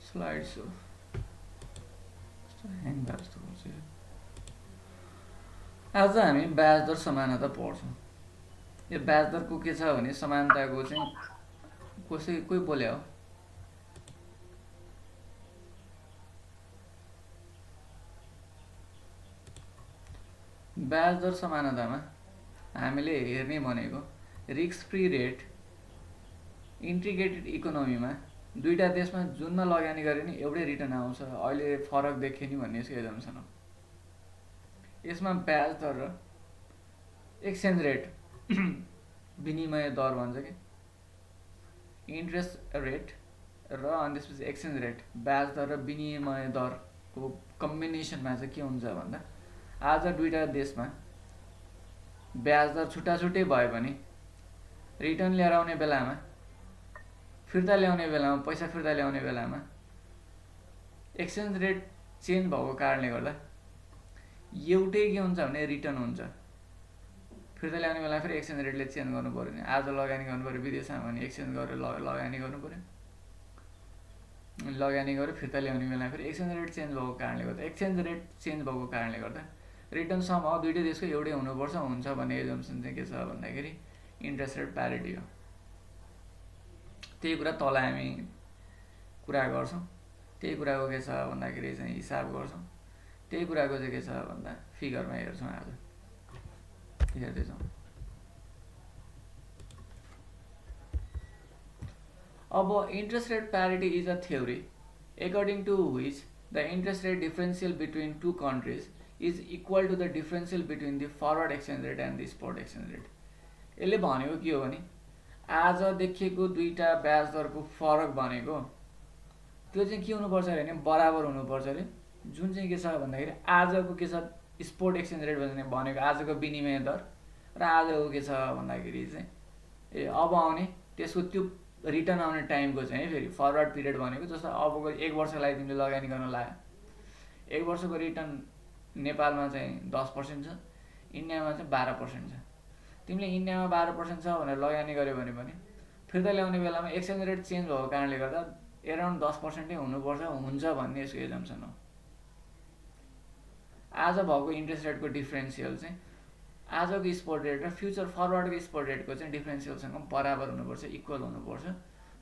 Slide so hang भएको जस्तो गर्छ यो। आज हामी ब्याज दर समानता पढ्छौँ। यो ब्याज दरको के छ भने समानताको चाहिँ कोही बोले हो ब्याज दर समानतामा हामीले हेर्ने भनेको रिस्क फ्री रेट इन्टिग्रेटेड इकोनोमीमा दुईटा देशमा जुनमा लगानी गरे नि एउटै रिटर्न आउँछ, अहिले फरक देख्यो नि भन्ने यसको एजम्सन हो। यसमा ब्याज दर र एक्सचेन्ज रेट विनिमय दर भन्छ कि इन्ट्रेस्ट रेट र अनि त्यसपछि एक्सचेन्ज रेट ब्याज दर र विनिमय दरको कम्बिनेसनमा चाहिँ के हुन्छ भन्दा आज दुईटा देशमा ब्याज दर छुट्टा छुट्टै भए पनि रिटर्न लिएर आउने बेलामा फिर्ता ल्याउने बेलामा पैसा फिर्ता ल्याउने बेलामा एक्सचेन्ज रेट चेन्ज भएको कारणले गर्दा एउटै के हुन्छ भने रिटर्न हुन्छ। फिर्ता ल्याउने बेला फेरि एक्सचेन्ज रेटले चेन्ज गर्नु पऱ्यो नि, आज लगानी गर्नु पऱ्यो विदेशमा भने एक्सचेन्ज गरेर लगानी गर्नु पऱ्यो, लगानी गरेर फिर्ता ल्याउने बेला फेरि एक्सचेन्ज रेट चेन्ज भएको कारणले गर्दा एक्सचेन्ज रेट चेन्ज भएको कारणले गर्दा रिटर्न सम हो दुईटै देशको एउटै हुनुपर्छ हुन्छ भन्ने एजम्सन चाहिँ के छ भन्दाखेरि इन्ट्रेस्ट रेट प्यारिटी हो। त्यही कुरा तल हामी कुरा गर्छौँ, त्यही कुराको के छ भन्दाखेरि चाहिँ हिसाब गर्छौँ, त्यही कुराको चाहिँ के छ भन्दा फिगरमा हेर्छौँ। आज हेर्दैछौँ। अब interest rate parity is a theory according to which the interest rate differential between two countries is equal to the differential between the forward exchange rate and the spot exchange rate। यसले भनेको के हो भने आज देखिएको दुईटा ब्याज दरको फरक भनेको त्यो चाहिँ के हुनुपर्छ अरे भने बराबर हुनुपर्छ अरे। जुन चाहिँ के छ भन्दाखेरि आजको के छ स्पोट एक्सचेन्ज रेट भनेको आजको विनिमय दर र आजको के छ भन्दाखेरि चाहिँ अब आउने त्यसको त्यो रिटर्न आउने टाइमको चाहिँ फेरि फरवर्ड पिरियड भनेको जस्तो अबको 1 वर्षको लागि तिमीले लगानी गर्न लाग्यो, 1 वर्षको रिटर्न नेपालमा चाहिँ 10% छ, इन्डियामा चाहिँ 12% छ। तिमीले इन्डियामा 12% छ भनेर लगानी गर्यो भने पनि फिर्ता ल्याउने बेलामा एक्सचेन्ज रेट चेन्ज भएको कारणले गर्दा एराउन्ड 10% हुनुपर्छ हुन्छ भन्ने यसको एजम्सन हो। आज भएको इन्ट्रेस्ट रेटको डिफरेन्सियल चाहिँ आजको स्पोट रेट र फ्युचर फरवर्डको स्पोट रेटको चाहिँ डिफरेन्सियलसँग बराबर हुनुपर्छ, इक्वल हुनुपर्छ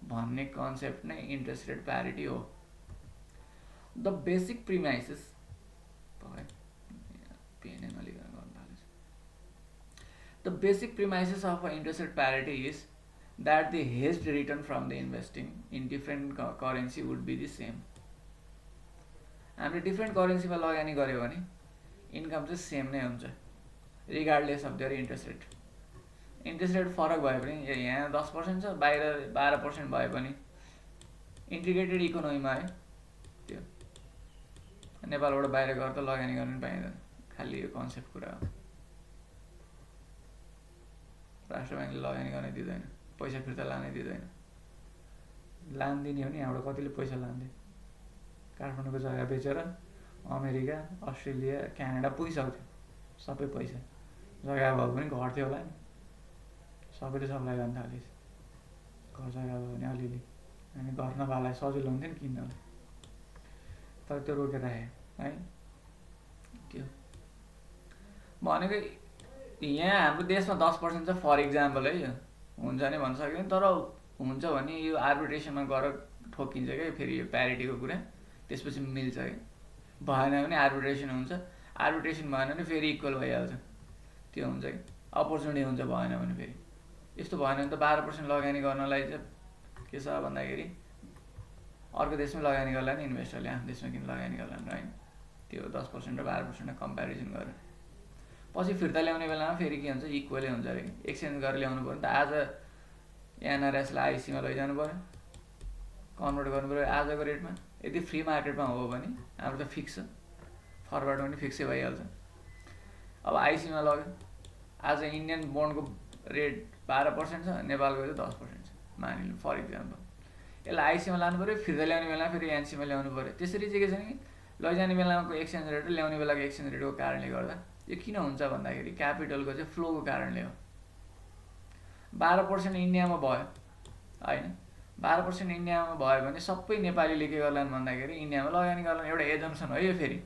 भन्ने कन्सेप्ट नै इन्ट्रेस्ट रेट प्यारिटी हो। The basic premises The basic premises of interest rate parity is that the hedged return from the investing in different currency would be the same। हामीले different करेन्सीमा लगानी गर्यो भने income चाहिँ same नै हुन्छ regardless of there interest rate. Interest rate फरक भए पनि यहाँ 10% छ, बाहिर 12% भए पनि इन्टिग्रेटेड इकोनोमीमा है त्यो नेपालबाट बाहिर गएर त लगानी गर्न पाइँदैन, खालि यो कन्सेप्ट कुरा हो। राष्ट्र ब्याङ्कले लगानी गर्न दिँदैन, पैसा फिर्ता लानै दिँदैन, लान्दिने हो नि यहाँबाट कतिले पैसा लान्थे, काठमाडौँको जग्गा बेचेर अमेरिका अस्ट्रेलिया क्यानाडा पुगिसक्थ्यो सबै पैसा, जग्गा भयो भने घट्थ्यो होला नि, सबैले सबलाई गर्न थालेछ। घर जग्गा भयो भने अलिअलि हामी घर नभएलाई सजिलो हुन्थ्यो नि किन्नलाई, तर त्यो रोकेर राख्यो है। त्यो भनेको यहाँ हाम्रो देशमा 10% छ फर इक्जाम्पल है, हुन्छ नि भन्न सकिँदैन, तर हुन्छ भने यो आर्बिट्रेसनमा गएर ठोकिन्छ क्या फेरि यो प्यारिटीको कुरा, त्यसपछि मिल्छ क्या। भएन भने आर्बिट्रेसन हुन्छ, आर्बिट्रेसन भएन भने फेरि इक्वल भइहाल्छ, त्यो हुन्छ कि अपर्च्युनिटी हुन्छ। भएन भने फेरि यस्तो भएन भने त 12% लगानी गर्नलाई चाहिँ के छ भन्दाखेरि अर्को देशमै लगानी गर्ला नि इन्भेस्टरले, आफ्नो देशमा किन लगानी गर्ला नि होइन। त्यो 10% र 12% कम्पेरिजन गरेर पछि फिर्ता ल्याउने बेलामा फेरि के हुन्छ इक्वलै हुन्छ अरे। एक्सचेन्ज गरेर ल्याउनु पऱ्यो नि त, आज एनआरएसलाई आइसीमा लैजानु पऱ्यो, कन्भर्ट गर्नु पऱ्यो आजको रेटमा। यदि फ्री मार्केटमा हो भने हाम्रो त फिक्स छ, फरवर्ड पनि फिक्सै भइहाल्छ। अब आइसीमा लग्यो, आज इन्डियन बोन्डको रेट 12% छ, नेपालको चाहिँ 10% छ मानिलिउँ फर इक्जाम्पल। यसलाई आइसीमा लानु पऱ्यो, फिर्ता ल्याउने बेला फेरि एनसीमा ल्याउनु पऱ्यो। त्यसरी चाहिँ के छ नि लैजाने बेलाको एक्सचेन्ज रेट र ल्याउने बेलाको एक्सचेन्ज रेटको कारणले गर्दा यो किन हुन्छ भन्दाखेरि क्यापिटलको चाहिँ फ्लोको कारणले हो। 12% इन्डियामा भयो होइन, 12% इन्डियामा भयो भने सबै नेपालीले के गर्लान् भन्दाखेरि इन्डियामा लगानी गर्लान्। एउटा एजम्सन हो यो। फेरि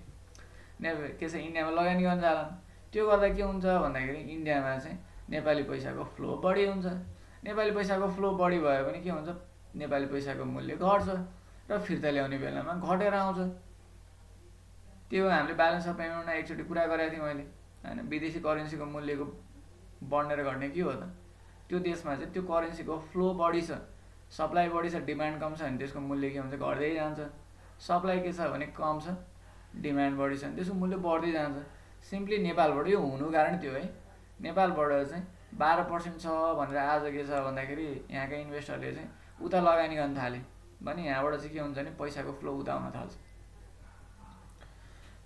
के छ, इन्डियामा लगानी गर्न जालान्। त्यो गर्दा के हुन्छ भन्दाखेरि इन्डियामा चाहिँ नेपाली पैसाको फ्लो बढी हुन्छ। नेपाली पैसाको फ्लो बढी भयो भने के हुन्छ, नेपाली पैसाको मूल्य घट्छ र फिर्ता ल्याउने बेलामा घटेर आउँछ। त्यो हामीले ब्यालेन्स अफ पेमेन्टमा एकचोटि कुरा गरेको थिएँ मैले होइन। विदेशी करेन्सीको मूल्यको बढ्ने र घट्ने के हो त, त्यो देशमा चाहिँ त्यो करेन्सीको फ्लो बढी छ, सप्लाई बढी छ, डिमान्ड कम छ भने त्यसको मूल्य के हुन्छ, घट्दै जान्छ। सप्लाई के छ भने कम छ, डिमान्ड बढी छ भने त्यसको मूल्य बढ्दै जान्छ। सिम्पली नेपालबाट यो हुनु कारण त्यो है। नेपालबाट चाहिँ 12% छ भनेर आज के छ भन्दाखेरि यहाँका इन्भेस्टरले चाहिँ उता लगानी गर्न थाले भने यहाँबाट चाहिँ के हुन्छ भने पैसाको फ्लो उता हुन थाल्छ।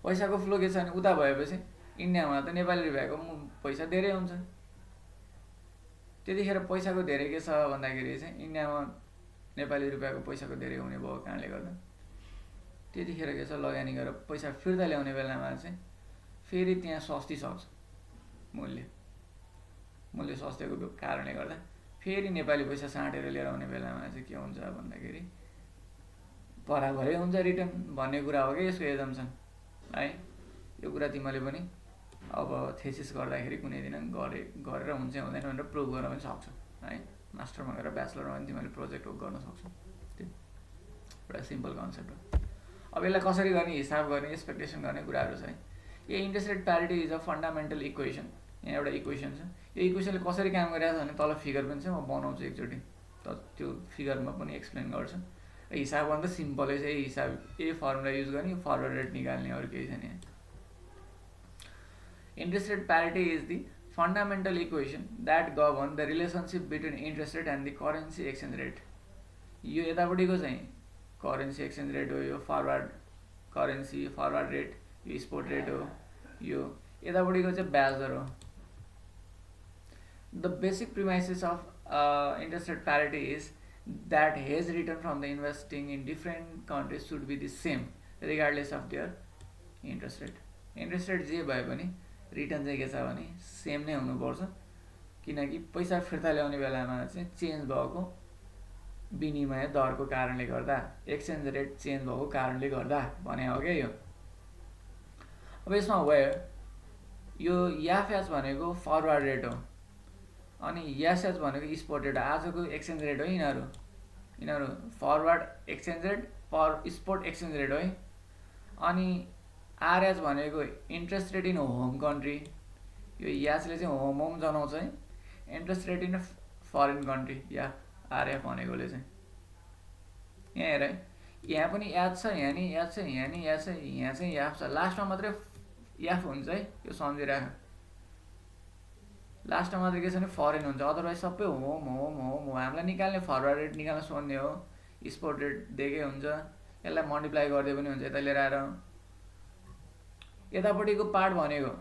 पैसाको फ्लो के छ भने उता भएपछि इन्डियामा त नेपाली रुपियाँको पैसा धेरै हुन्छ। त्यतिखेर पैसाको धेरै के छ भन्दाखेरि चाहिँ इन्डियामा नेपाली रुपियाँको पैसाको धेरै हुने भएको कारणले गर्दा त्यतिखेर के छ, लगानी गरेर पैसा फिर्ता ल्याउने बेलामा चाहिँ फेरि त्यहाँ सस्ती सक्छ मूल्य सस्तेको कारणले गर्दा फेरि नेपाली पैसा साँटेर लिएर आउने बेलामा चाहिँ के हुन्छ भन्दाखेरि बराबरै हुन्छ रिटर्न भन्ने कुरा हो कि यसको एजम्सन है। यो कुरा तिमीले पनि अब थेसिस गर्दाखेरि कुनै दिन गरेर हुन्छ हुँदैन भनेर प्रुभ गर्न पनि सक्छौ है। मास्टरमा गएर ब्याचलरमा पनि तिमीले प्रोजेक्ट वर्क गर्न सक्छौ। त्यो एउटा सिम्पल कन्सेप्ट हो। अब यसलाई कसरी गर्ने, हिसाब गर्ने, एक्सपेक्टेसन गर्ने कुराहरू छ है। यो interest rate parity is a fundamental equation. यहाँ एउटा इक्वेसन छ। यो इक्वेसनले कसरी काम गरिरहेको छ भने तल फिगर पनि छ, म बनाउँछु एकचोटि, त्यो फिगरमा पनि एक्सप्लेन गर्छु। हिसाब गर्नु त सिम्पलै छ। यही फर्मुला युज गर्ने, फरवर्ड रेट निकाल्ने, अरू केही छैन यहाँ। Interest rate parity is the fundamental equation that govern the relationship between interest rate and the currency exchange rate. यो यतापट्टिको चाहिँ करेन्सी एक्सचेन्ज रेट हो, यो फरवर्ड करेन्सी फरवर्ड रेट, यो स्पोर्ट रेट हो, यो यतापट्टिको चाहिँ ब्याज दर हो। The basic premises of interest rate parity is that hedge return from the investing in different countries should be the same regardless of their interest rate. Interest rate जे भए पनि रिटर्न चाहिँ के छ भने सेम नै हुनुपर्छ, किनकि पैसा फिर्ता ल्याउने बेलामा चाहिँ चेन्ज भएको विनिमय दरको कारणले गर्दा, एक्सचेन्ज रेट चेन्ज भएको कारणले गर्दा भने हो क्या यो। अब यसमा यो याफएच भनेको फरवर्ड रेट हो अनि यासएच भनेको स्पोर्ट रेट हो। आजको एक्सचेन्ज रेट हो यिनीहरू forward exchange rate, spot exchange rate हो है। अनि आरएच भनेको interest rate in home country, यो यासले चाहिँ होम जनाउँछ है। Interest rate in foreign country या आरएफ भनेकोले चाहिँ यहाँ हेर है, यहाँ पनि याद छ, यहाँ नि याद छ, यहाँ नि याद छ, यहाँ चाहिँ याफ छ, लास्टमा मात्रै याफ हुन्छ है। यो सम्झिराख, लास्टमा मात्रै के छ भने फरेन हुन्छ, अदरवाइज सबै होम होम होम हो। हामीलाई निकाल्ने फरवर्ड रेट निकाल्न सोध्ने हो, स्पोर्ट रेट दिएकै हुन्छ, यसलाई मल्टिप्लाई गर्दै पनि हुन्छ यता लिएर आएर। यतापट्टिको पार्ट भनेको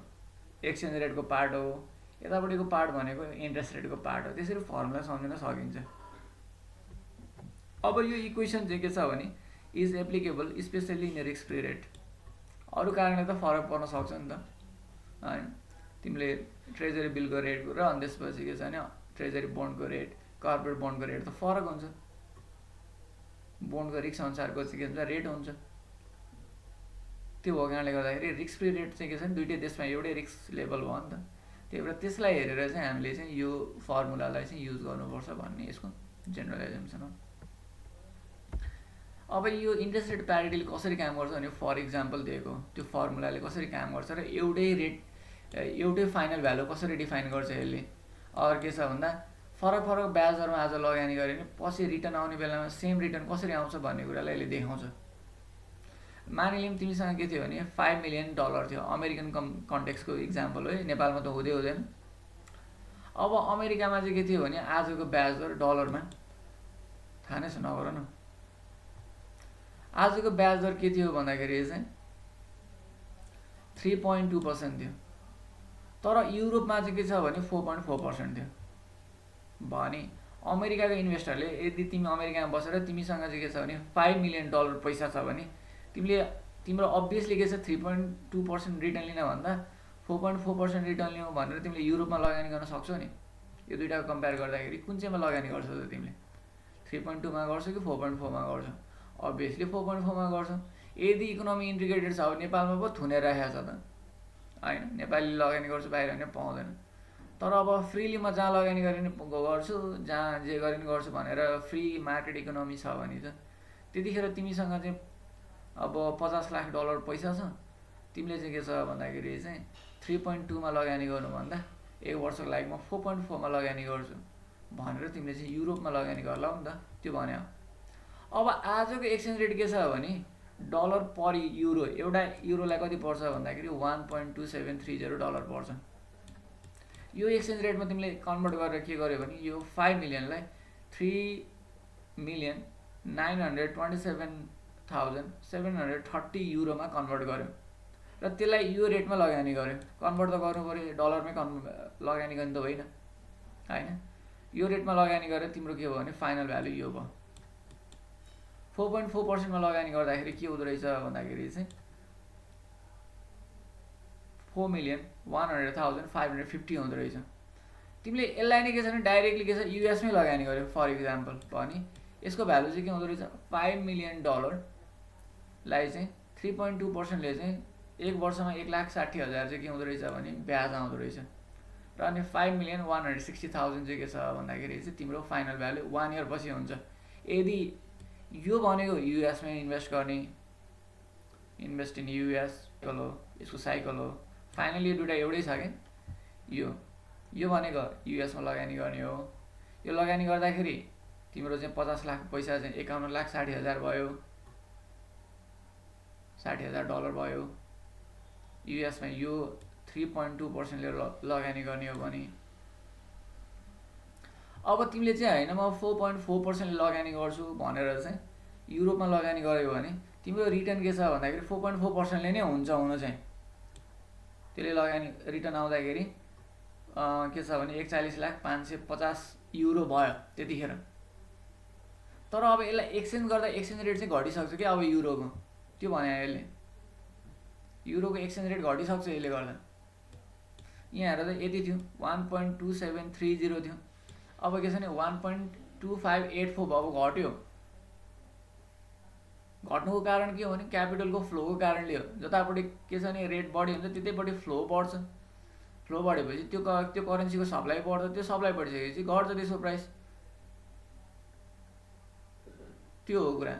एक्सचेन्ज रेटको पार्ट हो, यतापट्टिको पार्ट भनेको इन्ट्रेस्ट रेटको पार्ट हो। त्यसरी फर्मुला सम्झिन सकिन्छ। अब यो इक्वेसन चाहिँ के छ भने is applicable specially in risk free rate. अरू कारणले त फरक पर्न सक्छ नि त हैन। तिमीले ट्रेजरी बिलको रेट र अनि त्यसपछि के छ भने ट्रेजरी बोन्डको रेट, कर्पोरेट बोन्डको रेट त फरक हुन्छ। बोन्डको रिस्क अनुसारको चाहिँ के हुन्छ रेट हुन्छ। त्यो भएको कारणले गर्दाखेरि रिस्क फ्री रेट चाहिँ के छ भने दुईटै देशमा एउटै रिस्क लेभल भयो नि त। त्यही भएर त्यसलाई हेरेर चाहिँ हामीले चाहिँ यो फर्मुलालाई चाहिँ युज गर्नुपर्छ भन्ने यसको जेनरल एजम्सन हो। अब यो इन्ट्रेस्ट रेट प्यारिटीले कसरी काम गर्छ भने फर इक्जाम्पल दिएको त्यो फर्मुलाले कसरी काम गर्छ र एउटै रेट एउटै फाइनल भ्यालु कसरी डिफाइन गर्छ यसले। अरू के छ भन्दा फरक फरक ब्याज दरमा आज लगानी गरे भने पछि रिटर्न आउने बेलामा सेम रिटर्न कसरी आउँछ भन्ने कुरालाई यसले देखाउँछ। मानिलिउँ तिमीसँग के थियो भने $5 मिलियन थियो, अमेरिकन कन्टेक्सको इक्जाम्पल हो, नेपालमा त हुँदै हुँदैन। अब अमेरिकामा चाहिँ के थियो भने आजको ब्याज दर डलरमा थाहा नै छ, नगर न। आजको ब्याज दर के थियो भन्दाखेरि चाहिँ 3.2% थियो, तर युरोपमा चाहिँ के छ भने 4.4% थियो। भने अमेरिकाको इन्भेस्टरले यदि तिमी अमेरिकामा बसेर तिमीसँग चाहिँ के छ भने $5 मिलियन पैसा छ भने तिम्रो अभियसली के छ 3.2% रिटर्न लिन भन्दा 4.4% रिटर्न लिउँ भनेर तिमीले युरोपमा लगानी गर्न सक्छौ नि। यो दुईटाको कम्पेयर गर्दाखेरि कुन चाहिँमा लगानी गर्छौ त तिमीले? 3.2 मा गर्छ कि 4.4 मा गर्छ? अभियसली 4.4 मा गर्छ। यदि इकोनोमी इन्टिग्रेटेड छ भने नेपालमा पो थुनेर राखेको छ त हैन, नेपाली लगानी गर्छु बाहिर भने पाउँदैन। तर अब फ्रीली म जहाँ लगानी गर्ने गर्छु, जहाँ जे गर्ने गर्छु भनेर फ्री मार्केट इकोनोमी छ भने त त्यतिखेर तिमीसँग चाहिँ अब $50 लाख पैसा छ, तिमीले चाहिँ के छ भन्दाखेरि चाहिँ 3.2 मा लगानी गर्नुभन्दा एक वर्षको लागि म 4.4 मा लगानी गर्छु भनेर तिमीले चाहिँ युरोपमा लगानी गर्ला नि त, त्यो भन्यो। अब आजको एक्सचेन्ज रेट के छ भने डलर पर युरो, एउटा युरोलाई कति पर्छ भन्दाखेरि $1.2730 पर्छ। यो एक्सचेन्ज रेटमा तिमीले कन्भर्ट गरेर के गर्यो भने यो 5 मिलियनलाई 3,927,730 युरोमा कन्भर्ट गर्यो र त्यसलाई यो रेटमा लगानी गर्यो। कन्भर्ट त गर्नु पर्यो, डलरमै लगानी गर्ने त होइन हैन। यो रेटमा लगानी गरेर तिम्रो के भयो भने फाइनल भ्यालु यो भयो। 4.4% मा लगानी गर्दाखेरि के हुँदो रहेछ भन्दाखेरि चाहिँ 4,100,550 हुँदो रहेछ। तिमीले यसलाई नै के छ भने डाइरेक्टली के छ युएसमै लगानी गर्यो फर इक्जाम्पल भने यसको भ्यालु चाहिँ के हुँदो रहेछ $5 मिलियन लाई चाहिँ 3.2% ले चाहिँ एक वर्षमा 1,60,000 चाहिँ के हुँदो रहेछ भने ब्याज आउँदो रहेछ र अनि 5,160,000 चाहिँ के छ भन्दाखेरि चाहिँ तिम्रो फाइनल भ्यालु 1 इयर पछि हुन्छ। यदि यो भनेको युएसमै इन्भेस्ट गर्ने, इन्भेस्ट इन युएस हो, यसको साइकल हो। फाइनली यो दुईटा एउटै छ के, यो भनेको युएसमा लगानी गर्ने हो। यो लगानी गर्दाखेरि तिम्रो चाहिँ 50 लाख पैसा चाहिँ 51,60,000 भयो, $60,000 भयो। युएसमा यो 3.2% ले लगानी गर्ने हो भने अब तिमीले चाहिँ हैन म 4.4% ले लगानी गर्छु भनेर चाहिँ युरोपमा लगानी गर्यो भने तिम्रो रिटर्न के छ भन्दाखेरि 4.4% ले नै हुन्छ हुन चाहिँ। त्यसले लगानी रिटर्न आउँदाखेरि के छ भने 41,550,000 युरो भयो त्यतिखेर। तर अब यसलाई एक्सचेन्ज गर्दा एक्सचेन्ज रेट चाहिँ घटिसक्छ कि अब युरोको, त्यो भने यसले युरोको एक्सचेन्ज रेट घटिसक्छ यसले गर्दा। यहाँ हेर त यति थियो 1.2730 थियो, अब के छ भने 1.2584 भएको घट्यो। घट्नुको कारण के हो भने क्यापिटलको फ्लोको कारणले हो। जतापट्टि के छ भने रेट बढी हुन्छ त्यतैपट्टि फ्लो बढ्छ। फ्लो बढेपछि त्यो करेन्सीको सप्लाई बढ्छ, त्यो सप्लाई बढिसकेपछि घट्छ त्यसको प्राइस। त्यो हो कुरा।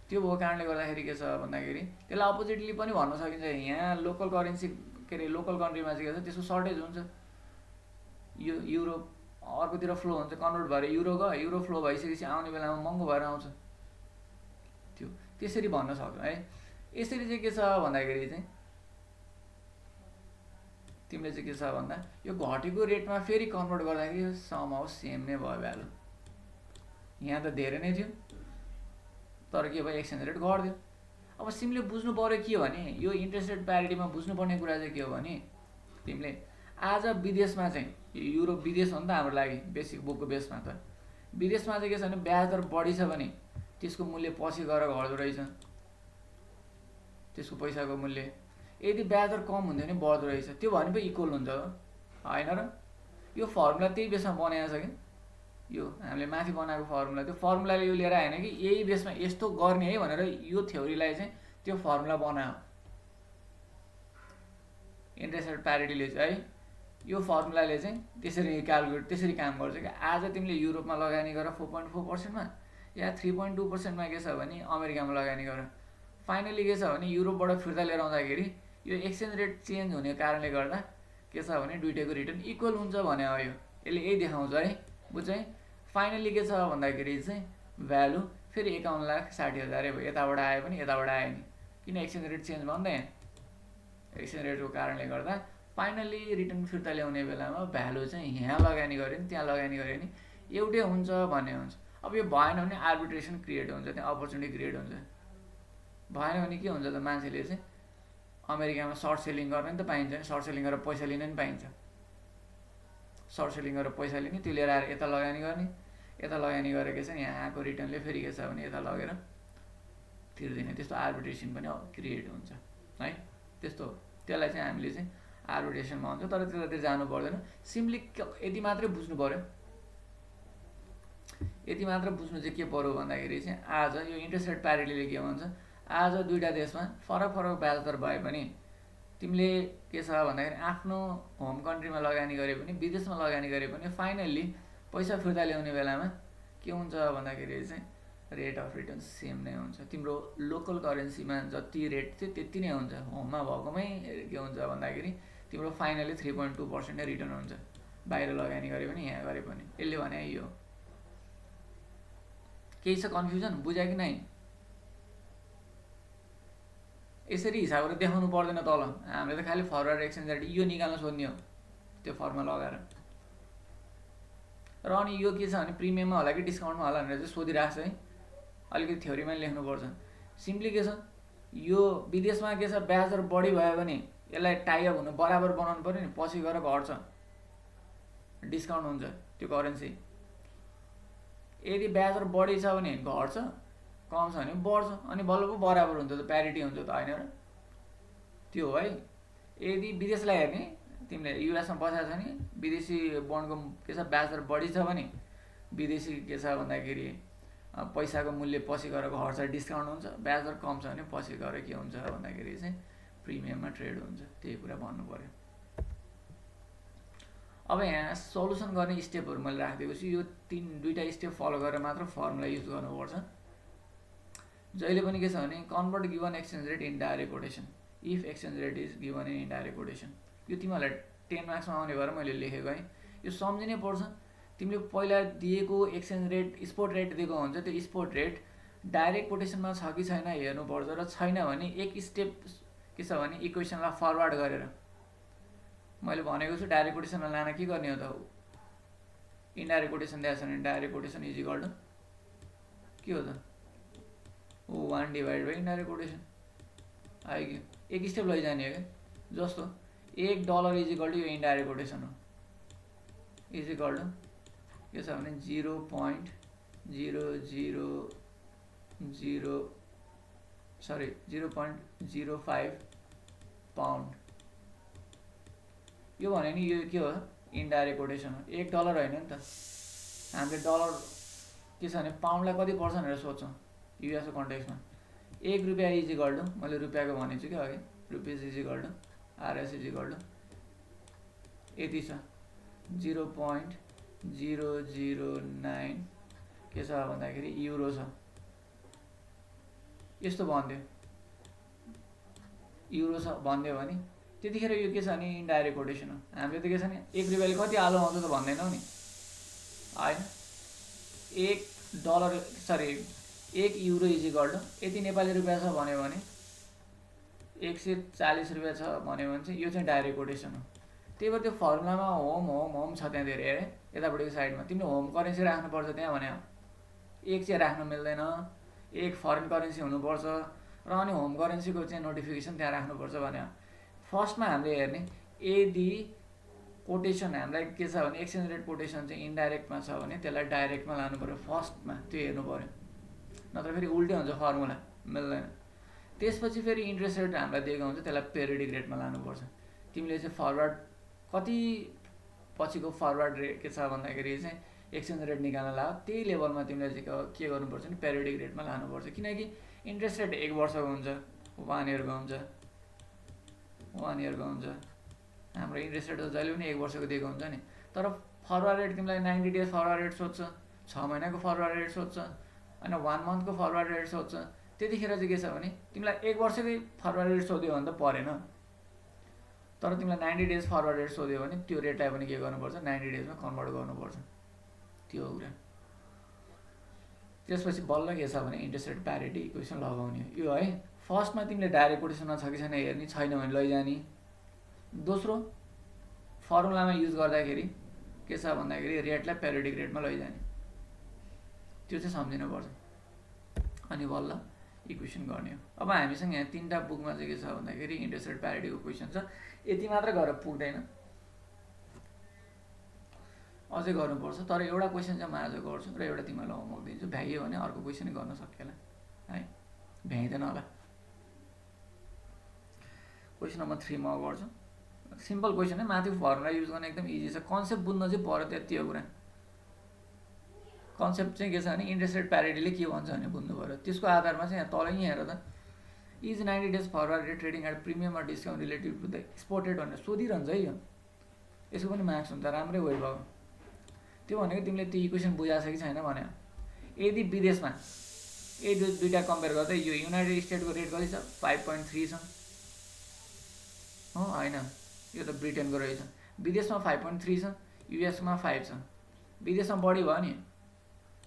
त्यो भएको कारणले गर्दाखेरि के छ भन्दाखेरि त्यसलाई अपोजिटली पनि भन्न सकिन्छ। यहाँ लोकल करेन्सी के अरे लोकल कन्ट्रीमा चाहिँ के छ त्यसको सर्टेज हुन्छ। यो युरोप अर्कोतिर फ्लो हुन्छ, कन्भर्ट भएर युरो गयो, युरो फ्लो भइसकेपछि आउने बेलामा महँगो भएर आउँछ। त्यो त्यसरी भन्न सक्छ है। यसरी चाहिँ के छ भन्दाखेरि चाहिँ तिमीले चाहिँ के छ भन्दा यो घटेको रेटमा फेरि कन्भर्ट गर्दाखेरि समहाउ सेम नै भयो भ्यालु। यहाँ त धेरै नै थियो तर के भयो एक्सचेन्ज रेट घट्यो। अब तिमीले बुझ्नु पर्यो के भने यो इन्ट्रेस्ट रेट प्यारिटीमा बुझ्नुपर्ने कुरा चाहिँ के हो भने तिमीले आज विदेशमा चाहिँ युरोप विदेश हो नि त हाम्रो लागि बेसिक बुकको बेसमा त। विदेशमा चाहिँ के छ भने ब्याज दर बढी छ भने त्यसको मूल्य पछि गएर घट्दो रहेछ, त्यसको पैसाको मूल्य। यदि ब्याज दर कम हुन्थ्यो भने बढ्दो रहेछ। त्यो भने पो इक्वल हुन्छ हैन र? यो फर्मुला त्यही बेसमा बनाएको छ कि यो हामीले माथि बनाएको फर्मुला, त्यो फर्मुलाले यो लिएर आएन कि यही बेसमा यस्तो गर्ने है भनेर यो थ्योरीलाई चाहिँ त्यो फर्मुला बनायो इन्ट्रेस्ट रेट प्यारिटीले चाहिँ है। यो फर्मुलाले चाहिँ त्यसरी क्यालकुलेट त्यसरी काम गर्छ कि आज तिमीले युरोपमा लगानी गर 4.4% मा या 3.2% मा के छ भने अमेरिकामा लगानी गर। फाइनली के छ भने युरोपबाट फिर्ता लिएर आउँदाखेरि यो एक्सचेन्ज रेट चेन्ज हुने कारणले गर्दा के छ भने दुईटैको रिटर्न इक्वल हुन्छ भने हो। यो यसले यही देखाउँछ है, बुझ्छ है। फाइनली के छ भन्दाखेरि चाहिँ भ्यालु फेरि 51,60,000 भयो। यताबाट आयो पनि यताबाट आयो नि, किन एक्सचेन्ज रेट चेन्ज भयो नि त। यहाँ एक्सचेन्ज रेटको कारणले गर्दा फाइनली रिटर्न फिर्ता ल्याउने बेलामा भ्यालु चाहिँ यहाँ लगानी गऱ्यो नि त्यहाँ लगानी गऱ्यो नि एउटै हुन्छ भन्ने हुन्छ। अब यो भएन भने आर्बिट्रेसन क्रिएट हुन्छ, त्यहाँ अपर्च्युनिटी क्रिएट हुन्छ। भएन भने के हुन्छ त मान्छेले चाहिँ अमेरिकामा सर्ट सेलिङ गर्न नि त पाइन्छ नि, सर्ट सेलिङ गरेर पैसा लिन नि पाइन्छ। सर्ट सेलिङ गरेर पैसा लिने, त्यो लिएर आएर यता लगानी गर्ने, यता लगानी गरेर के छ यहाँको रिटर्नले फेरि के छ भने यता लगेर तिर्दिने। त्यस्तो आर्बिट्रेसन पनि क्रिएट हुन्छ है। त्यस्तो त्यसलाई चाहिँ हामीले चाहिँ आर्बिट्रेसनमा हुन्छ, तर त्यतातिर जानु पर्दैन। सिम्पली यति मात्रै बुझ्नु पर्यो। यति मात्र बुझ्नु चाहिँ के पर्यो भन्दाखेरि चाहिँ आज यो इन्ट्रेस्ट रेट प्यारिटीले के भन्छ, आज दुईवटा देशमा फरक फरक ब्याज दर भए पनि तिमीले के छ भन्दाखेरि आफ्नो होम कन्ट्रीमा लगानी गरे पनि विदेशमा लगानी गरे पनि फाइनल्ली पैसा फिर्ता ल्याउने बेलामा के हुन्छ भन्दाखेरि चाहिँ रेट अफ रिटर्न सेम नै हुन्छ। तिम्रो लोकल करेन्सीमा जति रेट थियो त्यति नै हुन्छ। होममा भएकोमै के हुन्छ भन्दाखेरि तिम्रो फाइनली 3.2% नै रिटर्न हुन्छ, बाहिर लगानी गरे पनि यहाँ गरे पनि। यसले भने यो केही छ कन्फ्युजन, बुझ्यो कि नै? यसरी हिसाब गरेर देखाउनु पर्दैन तल। हामीले त खालि फरवर्ड एक्सचेन्ज रेट यो निकाल्न सोध्ने हो त्यो फर्ममा लगाएर। र अनि यो के छ भने प्रिमियममा होला कि डिस्काउन्टमा होला भनेर चाहिँ सोधिरहेको छ है। अलिकति थ्योरीमा लेख्नुपर्छ। सिम्पली के छ, यो विदेशमा के छ, ब्याज दर बढी भयो भने यसलाई टाइअप हुनु बराबर बनाउनु पर्यो नि, पछि गएर घट्छ, डिस्काउन्ट हुन्छ त्यो करेन्सी। यदि ब्याज दर बढी छ भने घट्छ, कम छ भने बढ्छ, अनि बल्ल पो बराबर हुन्छ त, प्यारिटी हुन्छ त, होइन र? त्यो हो है। यदि विदेशलाई हेर्ने, तिमीले युएसमा बसेको छ नि, विदेशी बन्डको के छ ब्याज दर बढी छ भने विदेशी के छ भन्दाखेरि पैसाको मूल्य पछि गएर घट्छ, डिस्काउन्ट हुन्छ। ब्याज दर कम छ भने पछि गएर के हुन्छ भन्दाखेरि चाहिँ प्रिमियममा ट्रेड हुन्छ। त्यही कुरा भन्नु पर्यो। अब यहाँ सल्युसन गर्ने स्टेपहरू मैले राखिदिएको छु। यो दुईवटा स्टेप फलो गरेर मात्र फर्मुला युज गर्नुपर्छ। जहिले पनि के छ भने convert given exchange rate in direct quotation if exchange rate is given in indirect quotation. यो तिमीहरूलाई 10 मार्क्समा आउने भएर मैले लेखेको है। यो सम्झिनै पर्छ। तिमीले पहिला दिएको एक्सचेन्ज रेट स्पोट रेट दिएको हुन्छ, त्यो स्पोट रेट डाइरेक्ट कोटेसनमा छ कि छैन हेर्नुपर्छ। र छैन भने एक स्टेप के छ भने इक्वेसनलाई फरवर्ड गरेर मैले भनेको छु डाइरेक्ट कोटेसनमा लान के गर्ने हो त, इनडाइरेक्ट कोटेसन दिएको छ भने direct quotation is equal to के हो त, 1 डिभाइड बाई इनडाइरेक्ट कोटेसन आयो कि। एक स्टेप लैजाने हो क्या। जस्तो $1 इज इक्वल टु यो इनडाइरेक्ट कोटेसन हो, इज इक्वल टु के छ भने 0.000 0.05 पाउन्ड। यो भने नि यो के हो, इनडाइरेक्ट कोटेसन हो। $1 होइन नि त। हामीले डलर के छ भने पाउन्डलाई कति पर्छ भनेर सोच्छौँ युएसको कन्टेक्समा। ₹1 इज इक्वल टु, मैले रुपियाँको भनेको छु कि अघि, rupees is equal to RS is equal to यति छ 0.009 के छ भन्दाखेरि युरो छ। यस्तो भनिदियो युरो छ भनिदियो भने त्यतिखेर यो के छ भने इनडाइरेक्ट कोटेसन हो। हामीले त के छ भने ₹1 कति आलो आउँछ त भन्दैनौँ नि, होइन। एक युरो इज इक्वल टु यति नेपाली रुपियाँ छ भन्यो भने 140 रुपियाँ छ भन्यो भने चाहिँ यो चाहिँ डाइरेक्ट कोटेसन हो। त्यही भएर त्यो फर्मुलामा होम छ त्यहाँ धेरै है। यतापट्टिको साइडमा तिमीले होम करेन्सी राख्नुपर्छ त्यहाँ भने एक चाहिँ राख्न मिल्दैन, एक फरेन करेन्सी हुनुपर्छ र अनि होम करेन्सीको चाहिँ नोटिफिकेसन त्यहाँ राख्नुपर्छ भने फर्स्टमा हामीले हेर्ने यदि कोटेसन हामीलाई के छ भने एक्सचेन्ज रेट कोटेसन चाहिँ इनडाइरेक्टमा छ भने त्यसलाई डाइरेक्टमा लानु पर्यो फर्स्टमा, त्यो हेर्नु पर्यो। नत्र फेरि उल्टै हुन्छ, फर्मुला मिल्दैन। त्यसपछि फेरि इन्ट्रेस्ट रेट हामीलाई दिएको हुन्छ, त्यसलाई पेरियोडिक रेटमा लानुपर्छ। तिमीले चाहिँ फरवर्ड कति पछिको फरवर्ड रेट के छ भन्दाखेरि चाहिँ एक्सचेन्ज रेट निकाल्न लाग्यो, त्यही लेभलमा तिमीले चाहिँ के गर्नुपर्छ नि पेरियोडिक रेटमा लानुपर्छ। किनकि इन्ट्रेस्ट रेट 1 वर्षको हुन्छ, 1 इयरको हुन्छ, 1 इयरको हुन्छ। हाम्रो इन्ट्रेस्ट रेट त जहिले पनि 1 वर्षको दिएको हुन्छ नि। तर फरवर्ड रेट तिमीलाई 90 डेज फरवर्ड रेट सोध्छ, 6 महिनाको फरवर्ड रेट सोध्छ, होइन 1 मन्थको फरवर्ड रेट सोध्छ। त्यतिखेर चाहिँ के छ भने तिमीलाई 1 वर्षकै फरवर्ड रेट सोध्यो भने त परेन। तर तिमीलाई 90 डेज फरवर्ड रेट सोध्यो भने त्यो रेटलाई पनि के गर्नुपर्छ, 90 डेजमा कन्भर्ट गर्नुपर्छ। त्यो कुरा। त्यसपछि बल्ल के छ भने इन्ट्रेस्ट रेट प्यारिटी इक्वेसन लगाउने यो है। फर्स्टमा तिमीले डाइरेक्ट कोटेसनमा छ कि छैन हेर्ने, छैन भने लैजाने। दोस्रो फर्मुलामा युज गर्दाखेरि के छ भन्दाखेरि रेटलाई पेरियोडिक रेटमा लैजाने, त्यो चाहिँ सम्झिनुपर्छ। अनि बल्ल इक्वेसन गर्ने हो। अब हामीसँग यहाँ 3टा बुकमा चाहिँ के छ भन्दाखेरि इन्ट्रेस्ट रेट प्यारिटीको क्वेसन छ। यति मात्र गरेर पुग्दैन, अझै गर्नुपर्छ। तर एउटा क्वेसन चाहिँ म आज गर्छु र एउटा तिमीलाई होमवर्क दिन्छु। भ्याइयो भने अर्को क्वेसन गर्न सकिएला है, भ्याइँदैन होला। क्वेसन नम्बर 3 म गर्छु। सिम्पल क्वेसन है, माथि फर्मुला युज गर्न एकदम इजी छ, कन्सेप्ट बुझ्न चाहिँ पऱ्यो, त्यति हो कुरा। कन्सेप्ट चाहिँ के छ भने इन्ट्रेस्ट रेट प्यारिटीले के भन्छ भने बुझ्नु पऱ्यो, त्यसको आधारमा चाहिँ यहाँ तल यहीँ हेर त, is 90 days forward rate trading at premium or discount relative to the spot rate भनेर सोधिरहन्छ है यो, यसको पनि मार्क्स हुन्छ, राम्रै वेट भएको। त्यो भनेको तिमीले त्यो इक्वेसन बुझाएको छ कि छैन भने, यदि विदेशमा दुईवटा कम्पेयर गर्दै यो युनाइटेड स्टेटको रेट कति छ 5.3 छ हो होइन, यो त ब्रिटेनको रहेछ, विदेशमा 5.3 छ, युएसमा 5 छ, विदेशमा बढी भयो नि।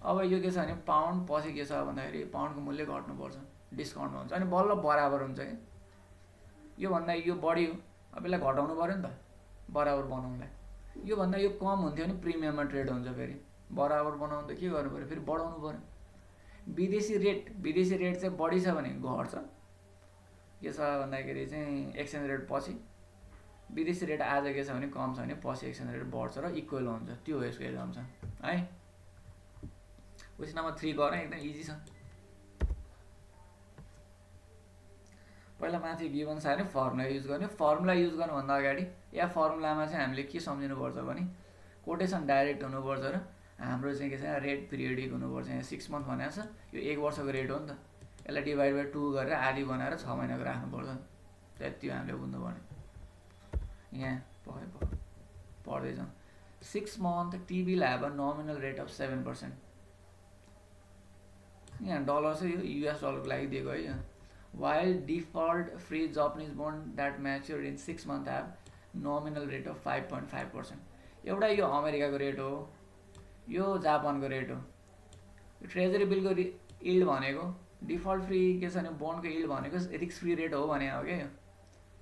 अब यो के छ भने पाउन्ड पछि के छ भन्दाखेरि पाउन्डको मूल्य घट्नुपर्छ, डिस्काउन्टमा हुन्छ, अनि बल्ल बराबर हुन्छ कि योभन्दा यो बढी हो, अब यसलाई घटाउनु पऱ्यो नि त बराबर बनाउनुलाई, योभन्दा यो कम हुन्थ्यो भने प्रिमियममा ट्रेड हुन्छ, फेरि बराबर बनाउनु त के गर्नु पऱ्यो, फेरि बढाउनु पऱ्यो। विदेशी रेट चाहिँ बढी छ भने घट्छ, के छ भन्दाखेरि चाहिँ एक्सचेन्ज रेट पछि, विदेशी रेट आज के छ भने कम छ भने पछि एक्सचेन्ज रेट बढ्छ र इक्वल हुन्छ, त्यो हो यसको एग्जाम्पल है। क्वेसन नम्बर 3 गर, एकदम इजी छ। पहिला माथि गिभन छ भने फर्मुला युज गर्ने, फर्मुला युज गर्नुभन्दा अगाडि या फर्मुलामा चाहिँ हामीले के सम्झिनुपर्छ भने कोटेसन डाइरेक्ट हुनुपर्छ र हाम्रो चाहिँ के छ रेट पिरियडिक हुनुपर्छ। यहाँ 6 मन्थ भनेको छ, यो 1 वर्षको रेट हो नि त, यसलाई डिभाइड बाई 2 गरेर आधी बनाएर 6 महिनाको राख्नुपर्छ, त्यति हामीले बुझ्नु पर्ने। यहाँ पढ्दैछौँ 6 month T will have a nominal rate of 7%। यहाँ डलर चाहिँ यो युएस डलरको लागि दिएको है यहाँ। While default free Japanese bond that matured in 6 months have nominal rate of 5.5%। एउटा यो अमेरिकाको रेट हो, यो जापानको रेट हो। ट्रेजरी बिलको यील्ड भनेको डिफल्ट फ्री के छ भने बन्डको यील्ड भनेको रिस्क फ्री रेट हो भने हो क्या यो।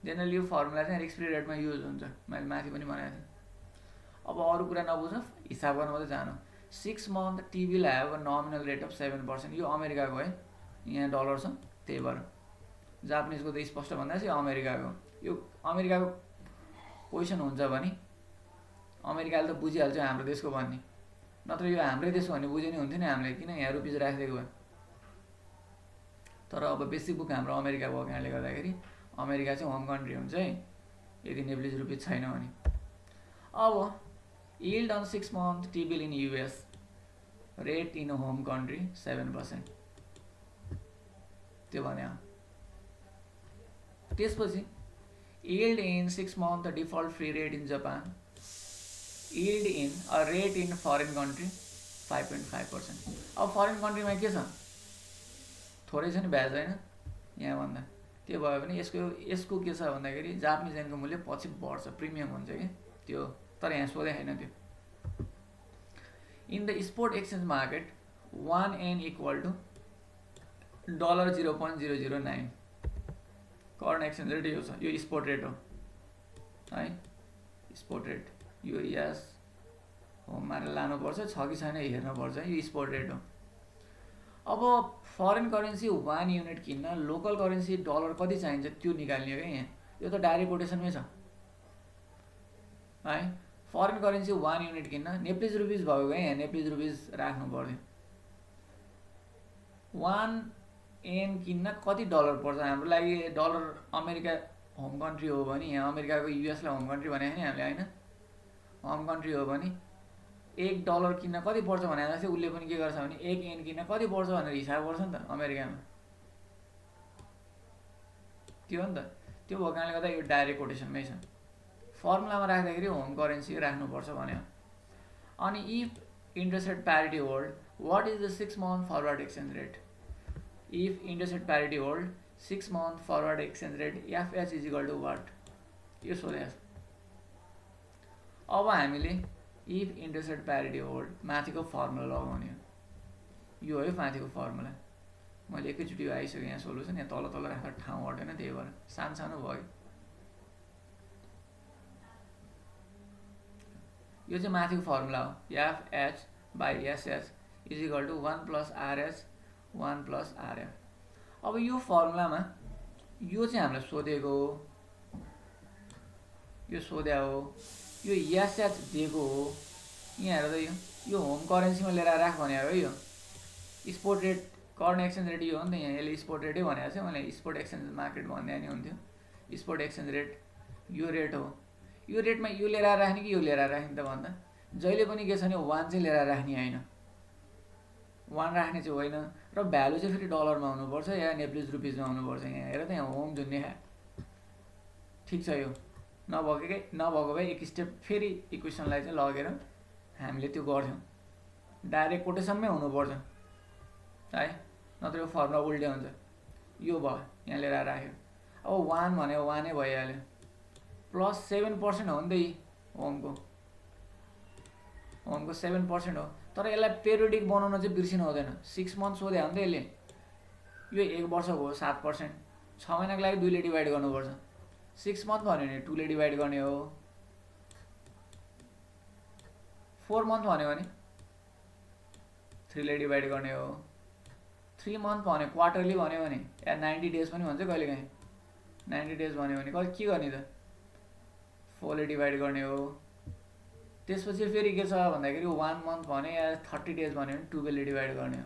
जेनरली यो फर्मुला चाहिँ रिस्क फ्री रेटमा युज हुन्छ, मैले माथि पनि भनेको थिएँ। अब अरू कुरा नबुझ्नु, हिसाब गर्न मात्रै जानु। 6 month T will have a nominal rate of 7%। यो अमेरिकाको है, यहाँ डलर छ त्यही भएर। जापानिजको त स्पष्ट भन्दा चाहिँ अमेरिकाको, यो अमेरिकाको क्वेसन हुन्छ भने अमेरिकाले त बुझिहाल्छ हाम्रो देशको भन्ने, नत्र यो हाम्रै देशको भन्ने बुझे नि हुन्थ्यो नि हामीले, किन यहाँ रुपिज राखिदिएको भए। तर अब बेसिक बुक हाम्रो अमेरिका भएको कारणले गर्दाखेरि अमेरिका चाहिँ होम कन्ट्री हुन्छ है, यदि नेप्लिज रुपिज छैन भने। अब yield on 6 month T-bill in US, rate in home country 7%। त्यो भने त्यसपछि yield in 6 month default free rate in Japan, yield in a rate in foreign country 5.5%। अब फरेन कन्ट्रीमा के छ, थोरै छ नि ब्याज होइन यहाँ भन्दा, त्यो भयो भने यसको के छ भन्दाखेरि जापानिज येनको मूल्य पछि बढ्छ, प्रिमियम हुन्छ कि त्यो, तर यहाँ सोधे छैन त्यो। In the spot exchange market 1 N equal to $0.009 current exchange rate यो छ, यो स्पोर्ट रेट हो है, स्पोर्ट रेट यो यस होममा लानुपर्छ, छ कि छैन हेर्नुपर्छ, यो स्पोर्ट रेट हो। अब फरेन करेन्सी 1 युनिट किन्न लोकल करेन्सी डलर कति चाहिन्छ त्यो निकाल्ने हो क्या यहाँ, यो त डाइरेक्ट कोटेसनमै छ है। फरेन करेन्सी 1 युनिट किन्न नेप्लिज रुपिज भएको क्या यहाँ, नेप्लिज रुपिज राख्नु पर्यो। 1 N किन्न कति डलर पर्छ हाम्रो लागि, डलर अमेरिका होम कन्ट्री हो भने यहाँ अमेरिकाको युएसलाई होम कन्ट्री भने नि हामीले होइन, होम कन्ट्री हो भने $1 किन्न कति पर्छ भने चाहिँ उसले पनि के गर्छ भने 1 N किन्न कति पर्छ भनेर हिसाब गर्छ नि त अमेरिकामा, त्यो हो नि त। त्यो भएको कारणले गर्दा यो डाइरेक्ट कोटेसनमै छ, फर्मुलामा राख्दाखेरि होम करेन्सी राख्नुपर्छ भन्यो। अनि if interest rate parity hold, what is the 6 month forward exchange rate? If interest rate parity hold 6 month forward exchange rate FH is equal to what, यो सोधेको छ। अब हामीले if interest rate parity hold माथिको formula लगाउने हो, यो है माथिको फर्मुला। मैले एकैचोटि आइसक्यो यहाँ सोल्युसन, यहाँ तल तल राख्दा ठाउँ हटेन, त्यही भएर सानो सानो भयो। यो चाहिँ माथिको फर्मुला हो, FH by SH is equal to 1 + RH 1 + RF। अब यो फर्मुलामा यो चाहिँ हामीलाई सोधेको हो, यो सोध्या हो, यो एसएच दिएको हो, यहाँ हेर्दा यो होम करेन्सीमा लिएर राख भनेको है। यो sport rate current exchange rate यो हो नि त, यहाँ यसले स्पोर्ट रेटै भनेको छ, मैले स्पोर्ट एक्सचेन्ज मार्केट भन्दा नि हुन्थ्यो। स्पोर्ट एक्सचेन्ज रेट यो रेट हो, यो रेटमा यो लिएर आएर राख्ने कि यो लिएर आएर राख्ने त भन्दा जहिले पनि के छ भने 1 चाहिँ लिएर राख्ने होइन, 1 राख्ने चाहिँ होइन। र भ्यालु चाहिँ फेरि डलरमा हुनुपर्छ या नेप्लिज रुपिजमा हुनुपर्छ। यहाँ हेर त, यहाँ होम जुन देखा ठिक छ। यो नभएको भए एक स्टेप फेरि इक्वेसनलाई चाहिँ लगेर हामीले त्यो गर्थ्यौँ, डाइरेक्ट कोटेसनमै हुनुपर्छ है, नत्र यो फर्मुला उल्टे हुन्छ। यो भयो, यहाँ लिएर राख्यो। अब 1 भने 1 नै भइहाल्यो, प्लस 7% हो नि त यी होमको 7% हो। तर यसलाई पेरियोडिक बनाउन चाहिँ बिर्सिनु हुँदैन। 6 मन्थ सोधे हो नि त यसले, यो 1 वर्षको हो 7%, 6 महिनाको लागि 2 ले डिभाइड गर्नुपर्छ। 6 मन्थ भन्यो भने 2 ले डिभाइड गर्ने हो, 4 मन्थ भन्यो भने 3 ले डिभाइड गर्ने हो, 3 मन्थ भन्यो क्वार्टरली भन्यो भने या 90 डेज पनि भन्छ कहिलेकाहीँ, 90 डेज भन्यो भने कहिले के गर्ने त 4 ले डिभाइड गर्ने हो। त्यसपछि फेरि के छ भन्दाखेरि 1 मन्थ भने या 30 डेज भन्यो भने 2 ले डिभाइड गर्ने हो।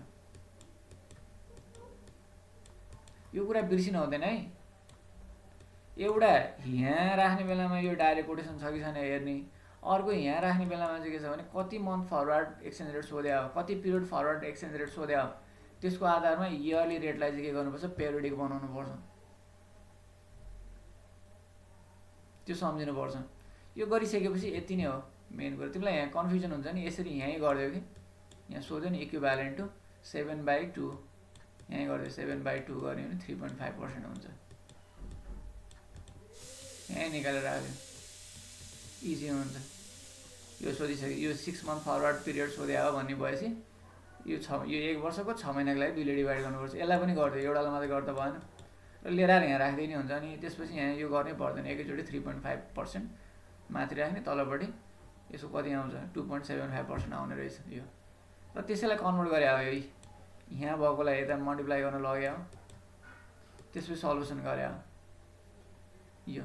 यो कुरा बिर्सिनु हुँदैन है। एउटा यहाँ राख्ने बेलामा यो डाइरेक्ट कोटेसन छ कि छैन हेर्ने, अर्को यहाँ राख्ने बेलामा चाहिँ के छ भने कति मन्थ फरवर्ड एक्सचेन्ज रेट सोधे हो, कति पिरियड फरवर्ड एक्सचेन्ज रेट सोधे हो, त्यसको आधारमा इयरली रेटलाई चाहिँ के गर्नुपर्छ, पेरियोडिक बनाउनु पर्छ। त्यो सम्झिनुपर्छ। यो गरिसकेपछि यति नै हो मेन कुरा। तिमीलाई यहाँ कन्फ्युजन हुन्छ नि, यसरी यहीँ गरिदियो कि यहाँ सोध्यो नि इक्विभ्यालेन्ट टु 7/2, यहीँ गरिदियो 7/2 गर्यो भने 3.5% हुन्छ। यहीँ निकालेर राख्यो, इजी हुन्छ। यो सोधिसक्यो, यो 6 मन्थ फरवर्ड पिरियड सोधे हो भन्ने भएपछि यो 1 वर्षको 6 महिनाको लागि 2 ले डिभाइड गर्नुपर्छ। यसलाई पनि गरिदियो, एउटालाई मात्रै गर्दा भएन। र लिएर आएर यहाँ राख्दै नि हुन्छ नि, त्यसपछि यहाँ यो गर्नै पर्दैन। एकैचोटि 3.5% माथि राख्ने, तलपट्टि यसको कति आउँछ 2.75% आउने रहेछ यो। र त्यसैलाई कन्भर्ट गरे हो, यहाँ भएकोलाई यता मल्टिप्लाई गर्न लग्यो, त्यसपछि सल्युसन गरे हो। यो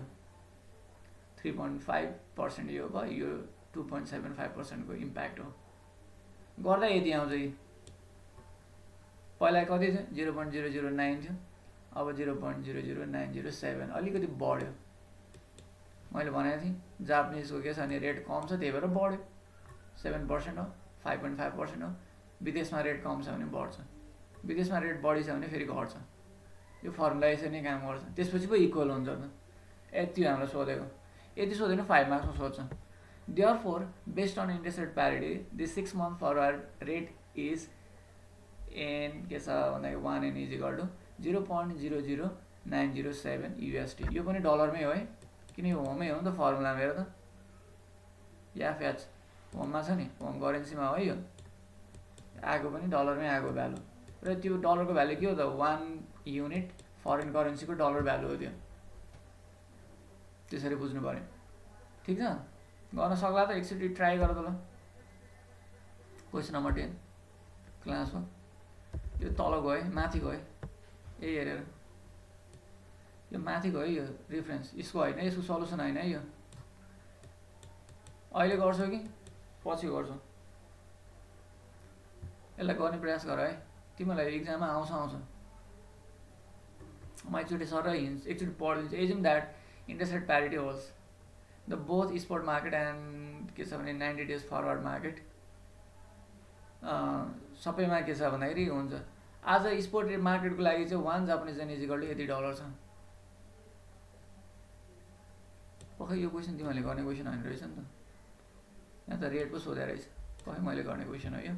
3.5% यो भयो, यो 2.75% को इम्प्याक्ट हो। गर्दा यति आउँछ। यी पहिला कति थियो 0.009 थियो, अब 0.00907, अलिकति बढ्यो। मैले भनेको थिएँ जापानिजको के छ भने रेट कम छ, त्यही भएर बढ्यो। 7% हो, 5.5% हो। विदेशमा रेट कम छ भने बढ्छ, विदेशमा रेट बढी छ भने फेरि घट्छ। यो फर्मुला यसरी नै काम गर्छ। त्यसपछि पो इक्वल हुन्छ त। यति हामीलाई सोधेको, यति सोध्यो भने 5 मार्क्समा सोध्छ। Therefore, based on interest rate parity, the 6 month forward rate is in के छ भन्दाखेरि 1n is equal to 0.00907 USD। यो पनि डलरमै हो है, किन यो होमै हो नि त फर्मुला मेरो त। एफएच होममा छ नि, होम करेन्सीमा हो यो, आएको पनि डलरमै आएको भ्यालु। र त्यो डलरको भ्यालु के हो त, 1 युनिट फरेन करेन्सीको डलर भ्यालु हो त्यो। त्यसरी बुझ्नु पर्यो। ठिक छ, गर्न सक्ला त, एकचोटि ट्राई गर त ल। क्वेसन नम्बर 10 क्लास हो। यो तल गयो है, माथि गयो, यही हेरेर यो माथि गयो। यो रिफरेन्स यसको होइन, यसको सल्युसन होइन है। यो अहिले गर्छौ कि पछि गर्छौ, यसलाई गर्ने प्रयास गर है, तिमीलाई इक्जाममा आउँछ। म एकचोटि सर एकचोटि पढिदिन्छु। Assume that interest rate parity holds the both spot market and के छ भने 90 डेज फरवर्ड मार्केट। सबैमा के छ भन्दाखेरि हुन्छ, आज स्पोर्ट मार्केटको लागि चाहिँ 1 Japanese yen is equal to यति डलर छ। पक्कै यो क्वेसन तिमीहरूले गर्ने क्वेसन होइन रहेछ नि त, यहाँ त रेट पो सोधे रहेछ। पक्कै मैले गर्ने क्वेसन हो यो।